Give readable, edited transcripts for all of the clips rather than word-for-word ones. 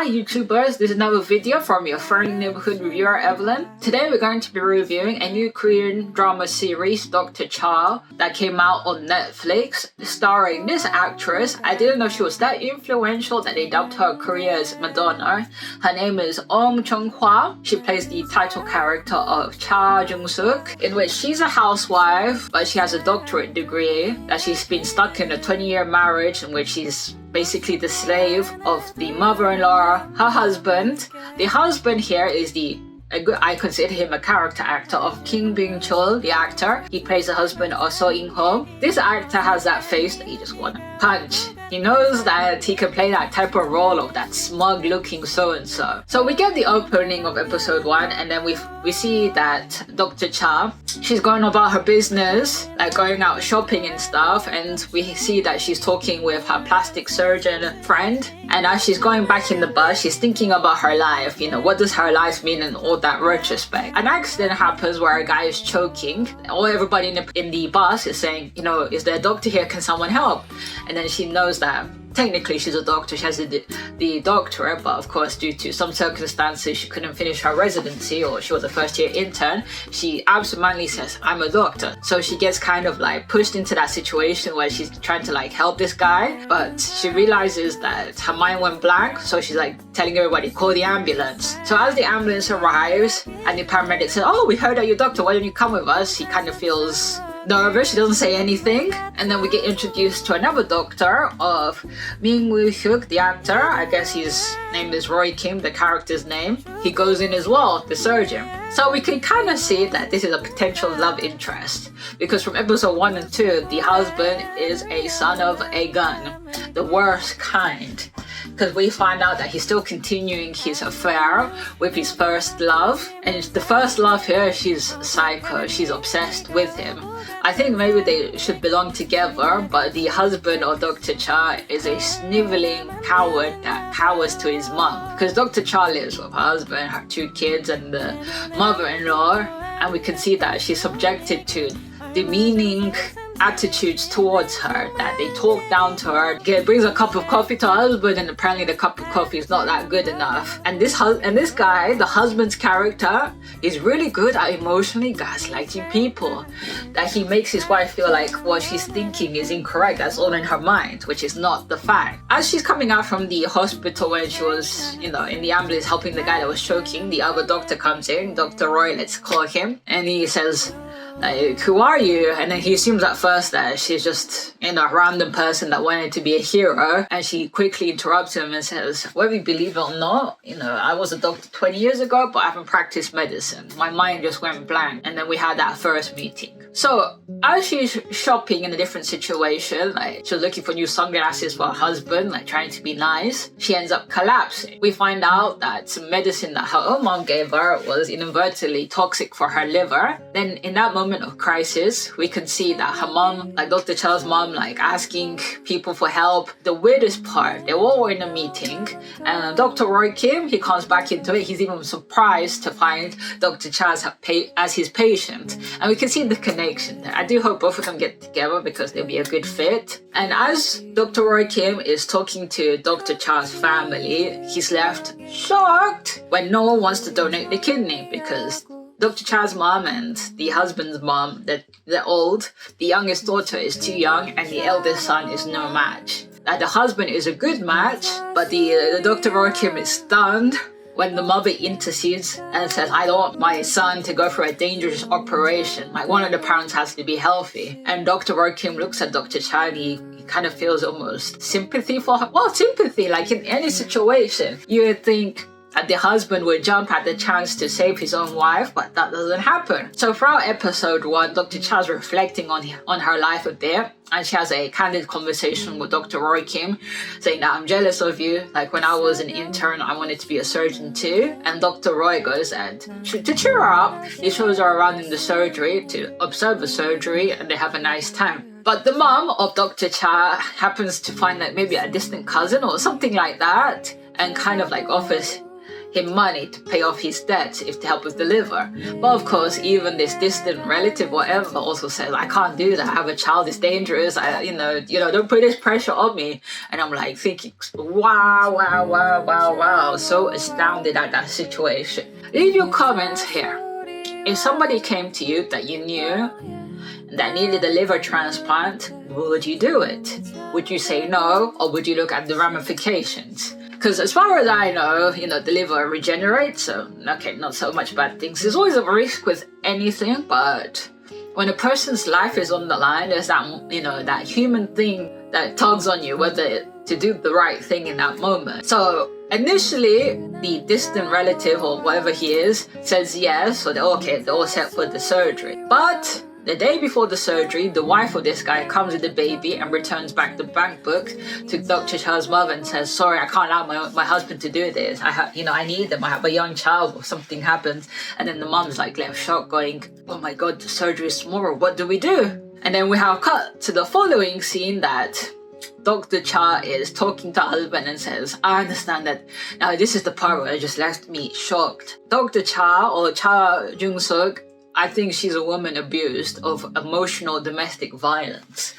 Hi YouTubers, this is another video from your friendly neighborhood reviewer Evelyn. Today we're going to be reviewing a new Korean drama series, Doctorcha, that came out on Netflix, starring this actress. I didn't know she was that influential that they dubbed her Korea's Madonna. Her name is Uhm Jung. She plays the title character of Cha Jung-suk, in which she's a housewife, but she has a doctorate degree, that she's been stuck in a 20-year marriage in which she's basically the slave of the mother-in-law, her husband. The husband here is I consider him a character actor of Kim Byung-chul, the actor. He plays the husband of So In-ho. This actor has that face that you just want to punch. He knows that he can play that type of role of that smug-looking so-and-so. So we get the opening of episode 1, and then we see that Dr. Cha, she's going about her business, like going out shopping and stuff, and we see that she's talking with her plastic surgeon friend. And as she's going back in the bus, she's thinking about her life. You know, what does her life mean in all that retrospect? An accident happens where a guy is choking. Everybody in the bus is saying, you know, is there a doctor here? Can someone help? And then she knows that technically she's a doctor, she has the doctorate, but of course due to some circumstances she couldn't finish her residency, or she was a first-year intern. She absentmindly says, I'm a doctor. So she gets kind of like pushed into that situation where she's trying to like help this guy, but she realizes that her mind went blank, so she's like telling everybody, call the ambulance. So as the ambulance arrives and the paramedic says, oh, we heard that you're a doctor, why don't you come with us? He kind of feels nervous, she doesn't say anything, and then we get introduced to another doctor of Uhm Jung, the actor. I guess his name is Roy Kim, the character's name. He goes in as well, the surgeon. So we can kind of see that this is a potential love interest, because from episode 1 and 2, the husband is a son of a gun, the worst kind. Because we find out that he's still continuing his affair with his first love. And the first love here, she's psycho, she's obsessed with him. I think maybe they should belong together, but the husband of Dr. Cha is a sniveling coward that cowers to his mom. Because Dr. Cha lives with her husband, her 2 kids, and the mother-in-law, and we can see that she's subjected to demeaning attitudes towards her, that they talk down to her. Brings a cup of coffee to her husband, and apparently the cup of coffee is not that good enough. And this guy, the husband's character, is really good at emotionally gaslighting people. That he makes his wife feel like what she's thinking is incorrect, that's all in her mind, which is not the fact. As she's coming out from the hospital when she was, you know, in the ambulance helping the guy that was choking, the other doctor comes in, Dr. Roy, let's call him, and he says, like, who are you? And then he assumes at first that she's just, you know, a random person that wanted to be a hero. And she quickly interrupts him and says, whether you believe it or not, you know, I was a doctor 20 years ago, but I haven't practiced medicine. My mind just went blank. And then we had that first meeting. So as she's shopping in a different situation, like she's looking for new sunglasses for her husband, like trying to be nice, she ends up collapsing. We find out that some medicine that her own mom gave her was inadvertently toxic for her liver. Then in that moment of crisis, we can see that her mom, like Dr. Cha's mom, like asking people for help. The weirdest part, they all were in a meeting, and Dr. Roy Kim, he comes back into it. He's even surprised to find Dr. Cha as his patient, and we can see the connection there. I do hope both of them get together because they'll be a good fit. And as Dr. Roy Kim is talking to Dr. Cha's family, he's left shocked when no one wants to donate the kidney, because Dr. Cha's mom and the husband's mom, they're old. The youngest daughter is too young, and the eldest son is no match. The husband is a good match, but the Dr. Roy Kim is stunned when the mother intercedes and says, I don't want my son to go through a dangerous operation. Like, one of the parents has to be healthy. And Dr. Roy Kim looks at Dr. Cha, and he kind of feels almost sympathy for her. Well, sympathy, like in any situation, you would think that the husband would jump at the chance to save his own wife, but that doesn't happen. So throughout episode 1, Dr. Cha's reflecting on her life a bit, and she has a candid conversation with Dr. Roy Kim, saying that I'm jealous of you. Like, when I was an intern, I wanted to be a surgeon too. And Dr. Roy goes, and to cheer her up, he shows her around in the surgery to observe the surgery, and they have a nice time. But the mom of Dr. Cha happens to find like maybe a distant cousin or something like that, and kind of like offers him money to pay off his debts if to help with the liver. But of course, even this distant relative, whatever, also says, I can't do that. I have a child, it's dangerous. Don't put this pressure on me. And I'm like thinking, wow. So astounded at that situation. Leave your comments here. If somebody came to you that you knew that needed a liver transplant, would you do it? Would you say no, or would you look at the ramifications? Because as far as I know, the liver regenerates, so okay, not so much bad things. There's always a risk with anything, but when a person's life is on the line, there's that, that human thing that tugs on you, whether to do the right thing in that moment. So initially, the distant relative or whatever he is says yes, so they're all set for the surgery. But the day before the surgery, the wife of this guy comes with the baby and returns back the bank book to Dr. Cha's mother and says, sorry, I can't allow my husband to do this. I need him. I have a young child or something happens. And then the mom's like left shocked going, oh my God, the surgery is tomorrow. What do we do? And then we have cut to the following scene that Dr. Cha is talking to her husband and says, I understand that. Now this is the part where it just left me shocked. Dr. Cha or Cha Jung-suk, I think she's a woman abused of emotional domestic violence.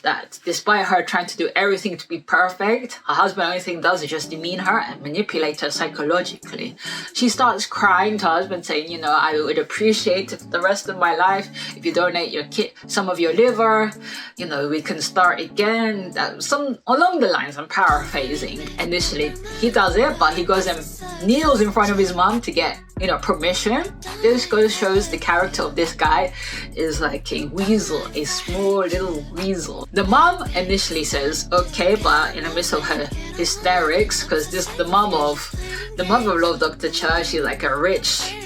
That despite her trying to do everything to be perfect, her husband only thing does is just demean her and manipulate her psychologically. She starts crying to her husband saying, I would appreciate the rest of my life if you donate some of your liver, we can start again. Some along the lines, I'm paraphrasing. Initially, he does it, but he goes and kneels in front of his mom to get permission. This shows the character of this guy is like a weasel, a small little weasel. The mom initially says okay, but in the midst of her hysterics, because the mother-in-law of Dr. Cha, she's like a rich,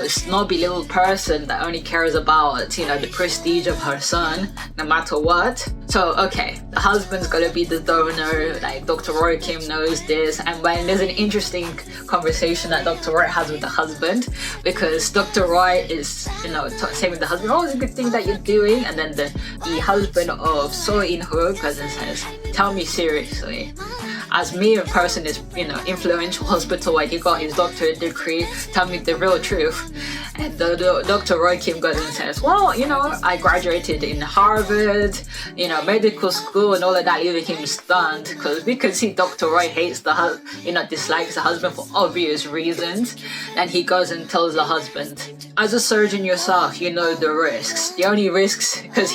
snobby little person that only cares about, the prestige of her son, no matter what. So, okay, the husband's gonna be the donor, like Dr. Roy Kim knows this, and when there's an interesting conversation that Dr. Roy has with the husband, because Dr. Roy is, saying with the husband, oh, it's a good thing that you're doing, and then the husband of So In-ho goes and says, tell me seriously. As me, a person is, influential hospital where he got his doctorate degree, tell me the real truth. And the Dr. Roy Kim goes and says, well, I graduated in Harvard, medical school and all of that, leaving him stunned because we can see Dr. Roy hates dislikes the husband for obvious reasons. And he goes and tells the husband, as a surgeon yourself, you know the risks. The only risks, because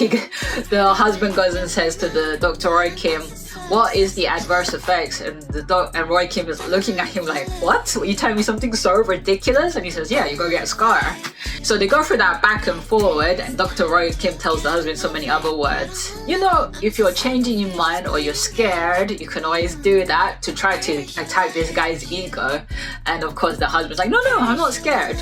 the husband goes and says to the Dr. Roy Kim, what is the adverse effects? And Roy Kim is looking at him like, what? Are you telling me something so ridiculous? And he says, yeah, you're gonna get a scar. So they go through that back and forward, and Dr. Roy Kim tells the husband so many other words. If you're changing your mind or you're scared, you can always do that to try to attack this guy's ego. And of course the husband's like, no, I'm not scared.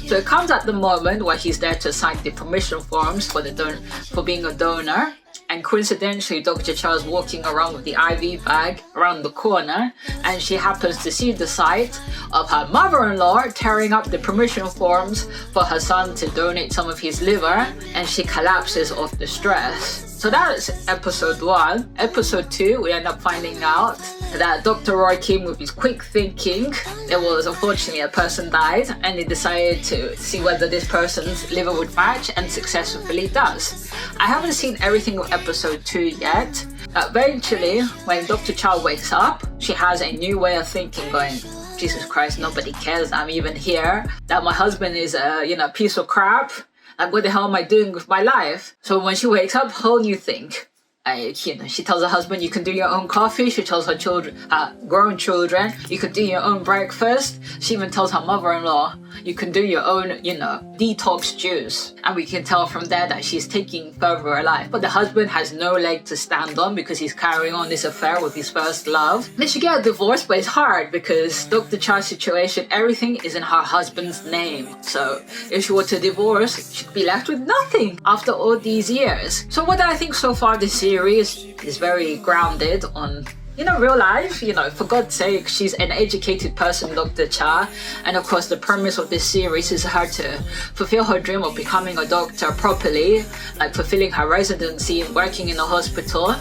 So it comes at the moment where he's there to sign the permission forms for being a donor. And coincidentally, Dr. Cha's walking around with the IV bag around the corner, and she happens to see the sight of her mother-in-law tearing up the permission forms for her son to donate some of his liver, and she collapses of the stress. So that's episode 1. Episode 2, we end up finding out that Dr. Roy Kim, with his quick thinking, there was unfortunately a person died, and he decided to see whether this person's liver would match, and successfully does. I haven't seen everything of episode 2 yet. Eventually, when Dr. Cha wakes up, she has a new way of thinking going, Jesus Christ, nobody cares I'm even here, that my husband is a piece of crap. Like, what the hell am I doing with my life? So when she wakes up, whole new thing. She tells her husband, you can do your own coffee. She tells her grown children, you can do your own breakfast. She even tells her mother-in-law, you can do your own, detox juice. And we can tell from there that she's taking further her life. But the husband has no leg to stand on because he's carrying on this affair with his first love. Then she gets a divorce, but it's hard because Dr. Cha's situation, everything is in her husband's name. So if she were to divorce, she'd be left with nothing after all these years. So what I think so far this series is very grounded on real life. For God's sake, she's an educated person, Dr. Cha, and of course the premise of this series is her to fulfill her dream of becoming a doctor properly, like fulfilling her residency and working in a hospital.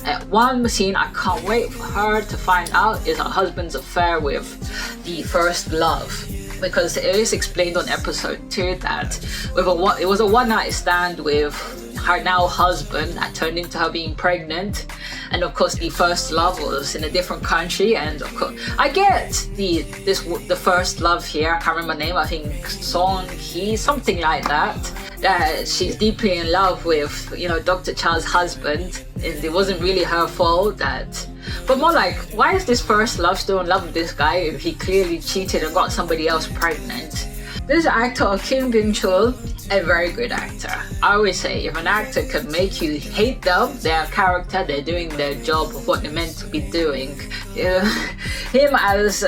And one scene I can't wait for her to find out is her husband's affair with the first love. Because it is explained on episode 2 that it was a one-night stand with her now husband that turned into her being pregnant, and of course the first love was in a different country. And of course I get the first love here, I can't remember her name, I think Song Hee, something like that she's deeply in love with, you know, Dr. Cha's husband, and it wasn't really her fault. But more like, why is this first love still in love with this guy if he clearly cheated and got somebody else pregnant? This actor, Uhm Jung, a very good actor. I always say, if an actor can make you hate them, their character, they're doing their job of what they're meant to be doing. Him as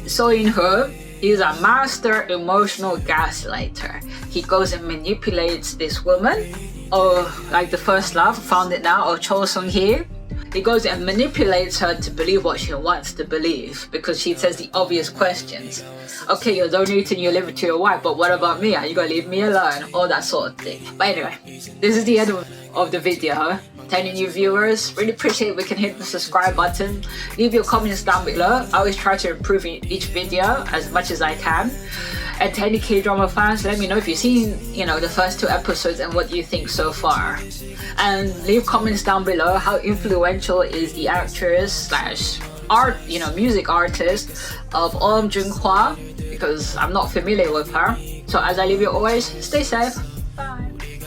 So-in-ho, he's a master emotional gaslighter. He goes and manipulates this woman, or like the first love, found it now, or Cho Sung-hee. He goes and manipulates her to believe what she wants to believe because she says the obvious questions. Okay, you're donating your liver to your wife, but what about me? Are you gonna leave me alone? All that sort of thing. But anyway, this is the end of the video. To any new viewers, really appreciate if we can hit the subscribe button. Leave your comments down below. I always try to improve each video as much as I can. And to any K-drama fans, let me know if you've seen, you know, the first 2 episodes and what you think so far. And leave comments down below. How influential is the actress / art, you know, music artist of Uhm Jung, because I'm not familiar with her. So as I leave you always, stay safe.